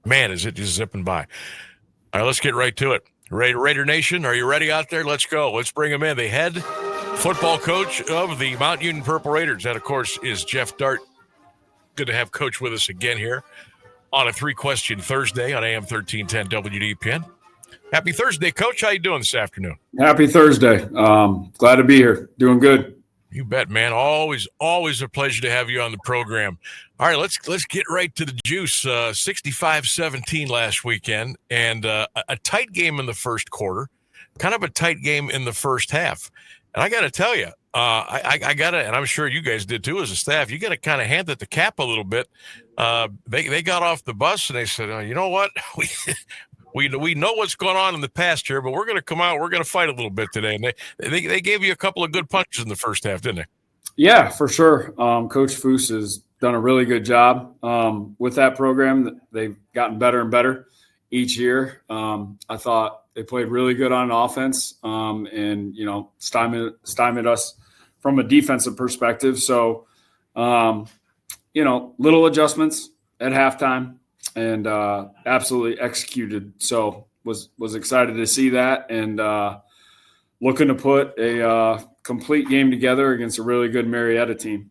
Man, is it just zipping by. All right, let's get right to it. Raider Nation, are you ready out there? Let's go. Let's bring them in. The head football coach of the Mount Union Purple Raiders. That, of course, is Geoff Dartt. Good to have Coach with us again here on a 3-question Thursday on AM 1310 WDPN. Happy Thursday, Coach. How you doing this afternoon? Happy Thursday. Glad to be here. Doing good. You bet, man. Always a pleasure to have you on the program. All right, let's get right to the juice. 65-17 last weekend, and a tight game in the first quarter, kind of a tight game in the first half. And I got to tell you, I got to, and I'm sure you guys did too as a staff, you got to kind of hand it the cap a little bit. They got off the bus and they said, you know what, we know what's going on in the past here, but we're going to come out, we're going to fight a little bit today. And they gave you a couple of good punches in the first half, didn't they? Yeah, for sure. Coach Foose has done a really good job with that program. They've gotten better and better each year. I thought they played really good on offense and, stymied us from a defensive perspective. So, little adjustments at halftime and absolutely executed. So was excited to see that and looking to put a complete game together against a really good Marietta team.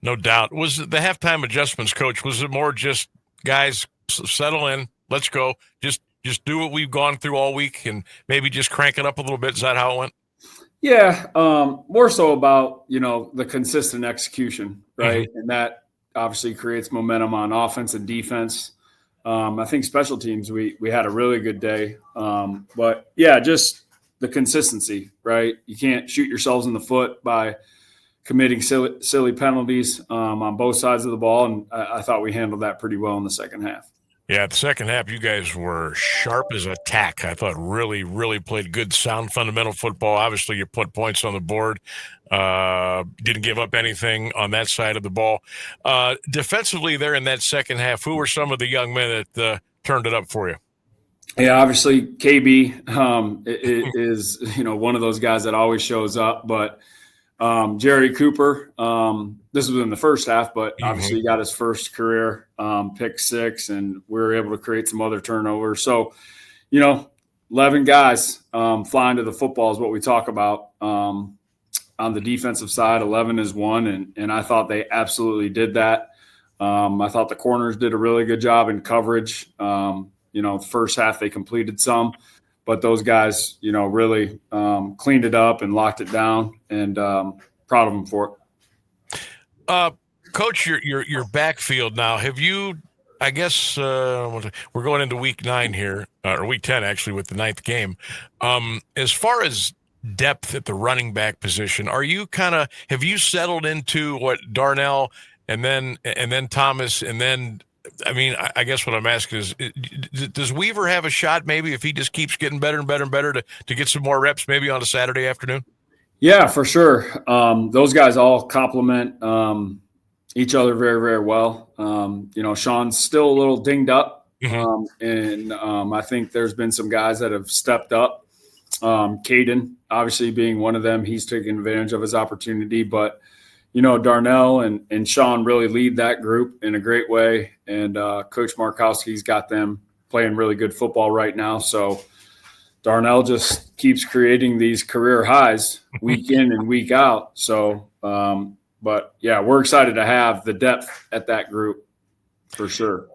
No doubt. Was it the halftime adjustments, Coach? Was it more just guys settle in, let's go, just do what we've gone through all week and maybe just crank it up a little bit? Is that how it went? Yeah, more so about, the consistent execution, right? Mm-hmm. And that obviously creates momentum on offense and defense. I think special teams, we had a really good day. But, yeah, just the consistency, right? You can't shoot yourselves in the foot by committing silly penalties on both sides of the ball, and I thought we handled that pretty well in the second half. Yeah, the second half, you guys were sharp as a tack. I thought really, really played good, sound, fundamental football. Obviously, you put points on the board. Didn't give up anything on that side of the ball. Defensively there in that second half, who were some of the young men that turned it up for you? Yeah, obviously KB is one of those guys that always shows up. But Jerry Cooper, this was in the first half, but obviously he got his first career pick 6, and we were able to create some other turnovers. So, 11 guys flying to the football is what we talk about. On the defensive side, 11 is 1, and I thought they absolutely did that. I thought the corners did a really good job in coverage. First half they completed some, but those guys, really cleaned it up and locked it down, and proud of them for it. Coach, your backfield now, have you, I guess we're going into week 9 here, or week 10 actually with the 9th game. As far as depth at the running back position, have you settled into what Darnell and then Thomas and then I guess what I'm asking is, does Weaver have a shot maybe if he just keeps getting better and better and better to get some more reps maybe on a Saturday afternoon? Yeah, for sure. Those guys all complement each other very, very well. Sean's still a little dinged up, and I think there's been some guys that have stepped up. Caden, obviously being one of them, he's taking advantage of his opportunity, but Darnell and Sean really lead that group in a great way. And Coach Markowski's got them playing really good football right now. So Darnell just keeps creating these career highs week in and week out. So, but yeah, we're excited to have the depth at that group for sure.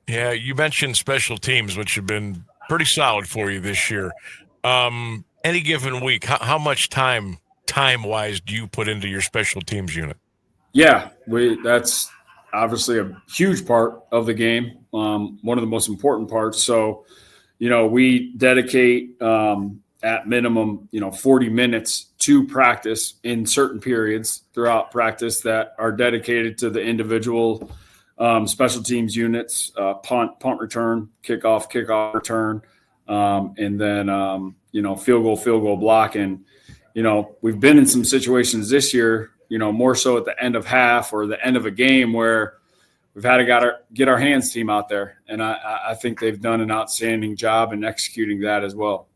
Yeah, you mentioned special teams, which have been pretty solid for you this year. Any given week, how much time-wise do you put into your special teams unit? Yeah, that's obviously a huge part of the game, one of the most important parts. So, we dedicate at minimum, 40 minutes to practice in certain periods throughout practice that are dedicated to the individual special teams units, punt return, kickoff return, and then, field goal block. And, we've been in some situations this year, more so at the end of half or the end of a game where we've had to get our hands team out there. And I think they've done an outstanding job in executing that as well.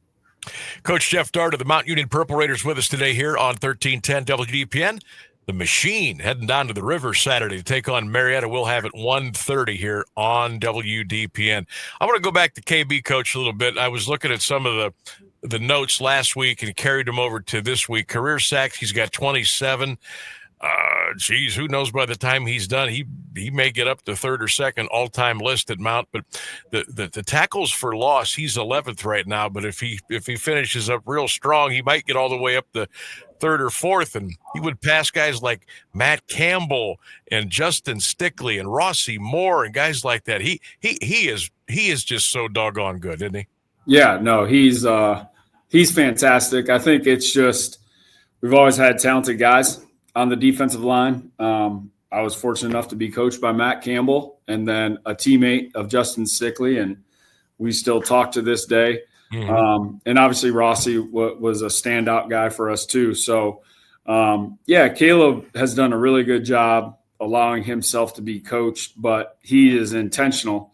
Coach Geoff Dartt of the Mount Union Purple Raiders with us today here on 1310 WDPN. the Machine heading down to the river Saturday to take on Marietta. We'll have it 1:30 here on WDPN. I want to go back to KB, Coach, a little bit. I was looking at some of the notes last week and carried them over to this week. Career sacks, he's got 27. Geez, who knows by the time he's done, he may get up to third or second all-time list at Mount. But the tackles for loss, he's 11th right now. But if he finishes up real strong, he might get all the way up to third or fourth, and he would pass guys like Matt Campbell and Justin Stickley and Rossi Moore and guys like that. He is just so doggone good, isn't he? Yeah, no, he's fantastic. I think it's just we've always had talented guys on the defensive line. I was fortunate enough to be coached by Matt Campbell and then a teammate of Justin Stickley, and we still talk to this day. Mm-hmm. And obviously Rossi was a standout guy for us too. So, Caleb has done a really good job allowing himself to be coached, but he is intentional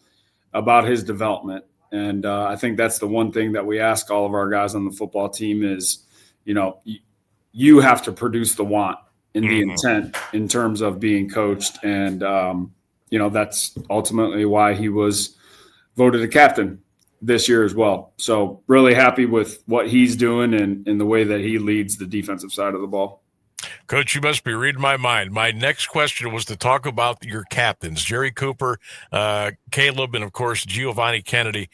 about his development. And I think that's the one thing that we ask all of our guys on the football team is, you have to produce the want and the intent in terms of being coached. And, that's ultimately why he was voted a captain this year as well. So really happy with what he's doing and the way that he leads the defensive side of the ball. Coach, you must be reading my mind. My next question was to talk about your captains, Jerry Cooper, Caleb, and of course, Giovanni Kennedy.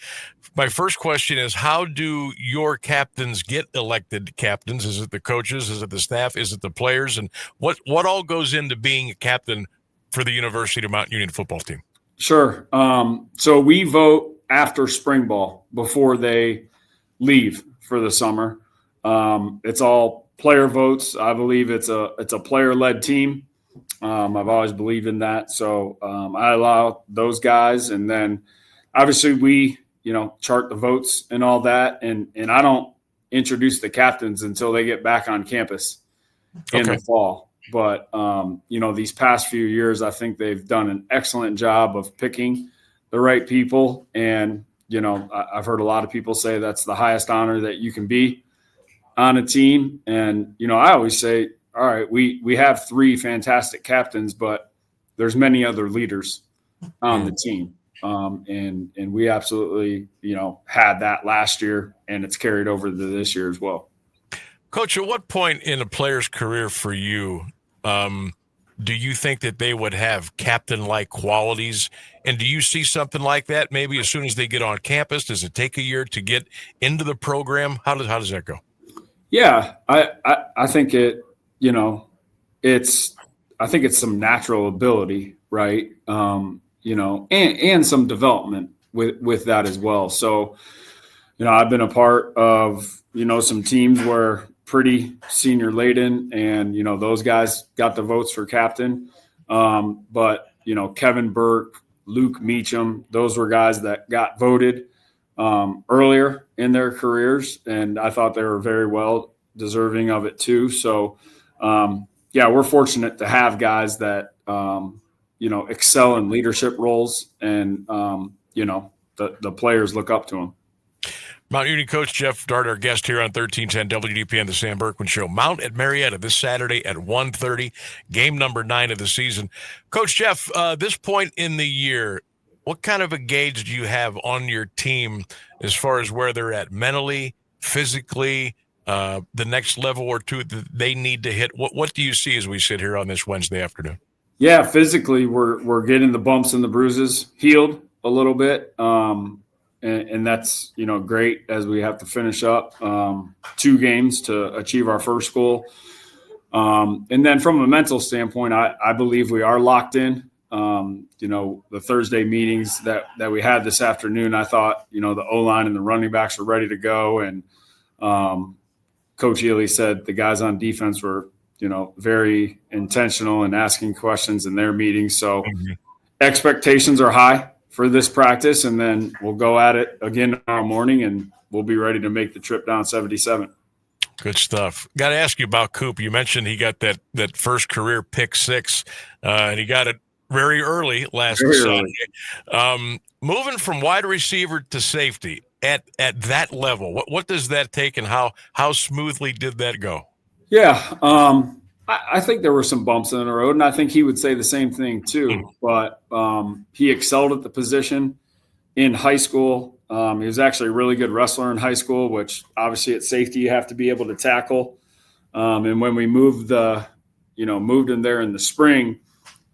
My first question is, how do your captains get elected captains? Is it the coaches? Is it the staff? Is it the players? And what all goes into being a captain for the University of Mount Union football team? Sure. So we vote after spring ball before they leave for the summer. It's all player votes. I believe it's a player-led team. I've always believed in that. So I allow those guys, and then obviously we, chart the votes and all that. And I don't introduce the captains until they get back on campus in the fall. But, these past few years, I think they've done an excellent job of picking the right people. And, I've heard a lot of people say that's the highest honor that you can be on a team. And, I always say, all right, we have three fantastic captains, but there's many other leaders on the team. And we absolutely, had that last year, and it's carried over to this year as well. Coach, at what point in a player's career for you do you think that they would have captain-like qualities? And do you see something like that maybe as soon as they get on campus? Does it take a year to get into the program? How does that go? Yeah, I think it, I think it's some natural ability, right? And some development with that as well. So, I've been a part of, some teams where pretty senior laden and, those guys got the votes for captain. But, Kevin Burke, Luke Meacham, those were guys that got voted earlier in their careers. And I thought they were very well deserving of it too. So, we're fortunate to have guys that, excel in leadership roles and, the players look up to them. Mount Union Coach Geoff Dartt, our guest here on 1310 WDPN, the Sam Bourquin Show. Mount at Marietta this Saturday at 1:30, game number 9 of the season. Coach Geoff, this point in the year, what kind of a gauge do you have on your team as far as where they're at mentally, physically, the next level or two that they need to hit? What do you see as we sit here on this Wednesday afternoon? Yeah, physically, we're getting the bumps and the bruises healed a little bit. And that's, great as we have to finish up 2 games to achieve our first goal. And then from a mental standpoint, I believe we are locked in. The Thursday meetings that we had this afternoon, I thought, the O-line and the running backs were ready to go. And Coach Ely said the guys on defense were, very intentional and asking questions in their meetings. So expectations are high for this practice, and then we'll go at it again tomorrow morning, and we'll be ready to make the trip down 77. Good stuff. Got to ask you about Coop. You mentioned he got that first career pick 6, and he got it very early last Sunday. Moving from wide receiver to safety at that level, what does that take, and how smoothly did that go? Yeah, I think there were some bumps in the road, and I think he would say the same thing too. But he excelled at the position in high school. He was actually a really good wrestler in high school, which obviously at safety you have to be able to tackle. And when we moved him there in the spring,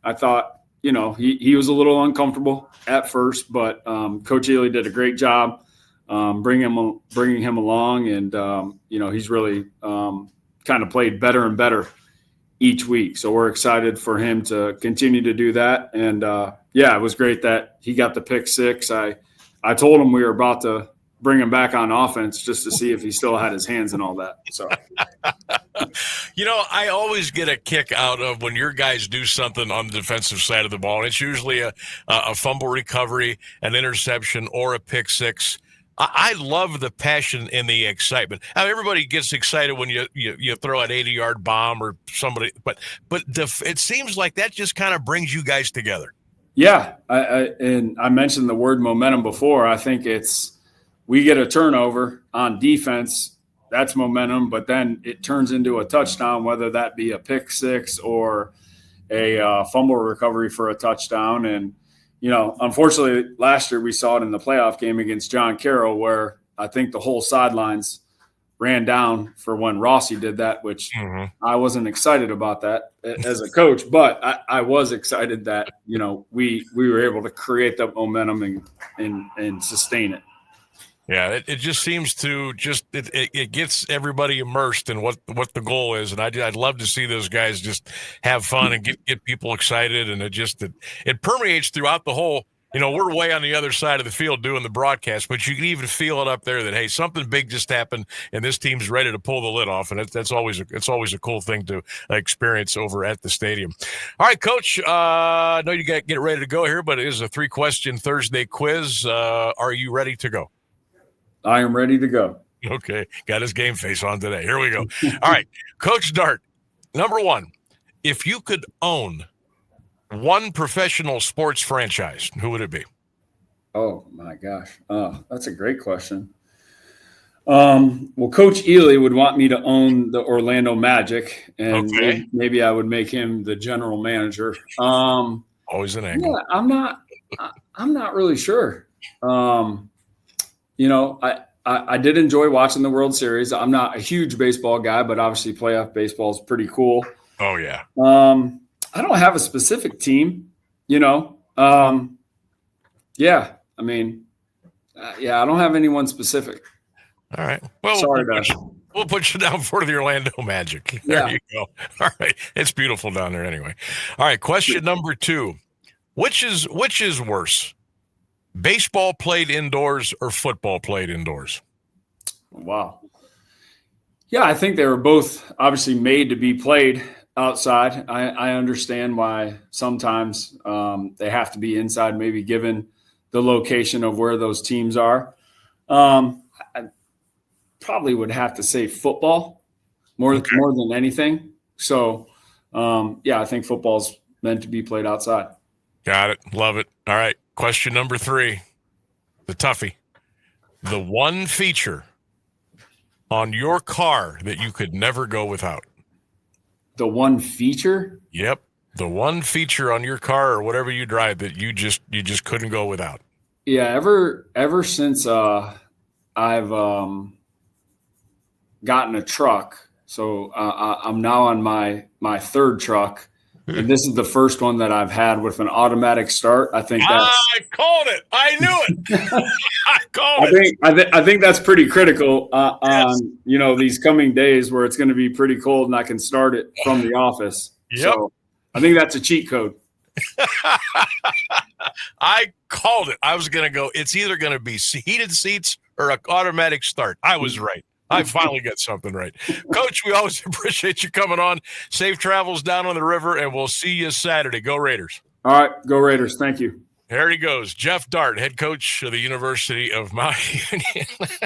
I thought, he was a little uncomfortable at first, but Coach Ely did a great job bringing him along, and he's really kind of played better and better each week. So we're excited for him to continue to do that. And it was great that he got the pick six. I told him we were about to bring him back on offense just to see if he still had his hands and all that. So, I always get a kick out of when your guys do something on the defensive side of the ball. And it's usually a fumble recovery, an interception, or a pick six. I love the passion and the excitement. Now, everybody gets excited when you throw an 80-yard bomb or somebody, but it seems like that just kind of brings you guys together. Yeah, and I mentioned the word momentum before. I think we get a turnover on defense, that's momentum, but then it turns into a touchdown, whether that be a pick six or a fumble recovery for a touchdown. And unfortunately, last year we saw it in the playoff game against John Carroll, where I think the whole sidelines ran down for when Rossi did that, which I wasn't excited about that as a coach, but I was excited that, we were able to create that momentum and sustain it. Yeah, it just seems to it gets everybody immersed in what the goal is, and I'd love to see those guys just have fun and get people excited, and it permeates throughout the whole. We're way on the other side of the field doing the broadcast, but you can even feel it up there that, hey, something big just happened, and this team's ready to pull the lid off, and it's always a cool thing to experience over at the stadium. All right, Coach, I know you got to get ready to go here, but it is a 3-question Thursday quiz. Are you ready to go? I am ready to go. Okay. Got his game face on today. Here we go. All right. Coach Dartt, number one, if you could own one professional sports franchise, who would it be? Oh, my gosh. That's a great question. Well, Coach Ely would want me to own the Orlando Magic, and maybe I would make him the general manager. Always an angle. Yeah, I'm not really sure. I did enjoy watching the World Series. I'm not a huge baseball guy, but obviously playoff baseball is pretty cool. Oh, yeah. I don't have a specific team, I don't have anyone specific. All right. Well, we'll put you down for the Orlando Magic. There you go. All right. It's beautiful down there anyway. All right. Question number 2. Which is worse? Baseball played indoors or football played indoors? Wow. Yeah, I think they were both obviously made to be played outside. I understand why sometimes they have to be inside, maybe given the location of where those teams are. I probably would have to say football more than anything. So, I think football's meant to be played outside. Got it. Love it. All right. Question number 3, the toughie. The one feature on your car that you could never go without. The one feature? Yep. The one feature on your car or whatever you drive that you just couldn't go without. Yeah. Ever since I've gotten a truck, so I'm now on my third truck. And this is the first one that I've had with an automatic start. I think I called it. I knew it. I called it. I think that's pretty critical on these coming days where it's going to be pretty cold and I can start it from the office. Yep. So I think that's a cheat code. I called it. I was going to go. It's either going to be heated seats or an automatic start. I was right. I finally got something right. Coach, we always appreciate you coming on. Safe travels down on the river, and we'll see you Saturday. Go Raiders. All right. Go Raiders. Thank you. There he goes. Geoff Dartt, head coach of the University of Mount Union.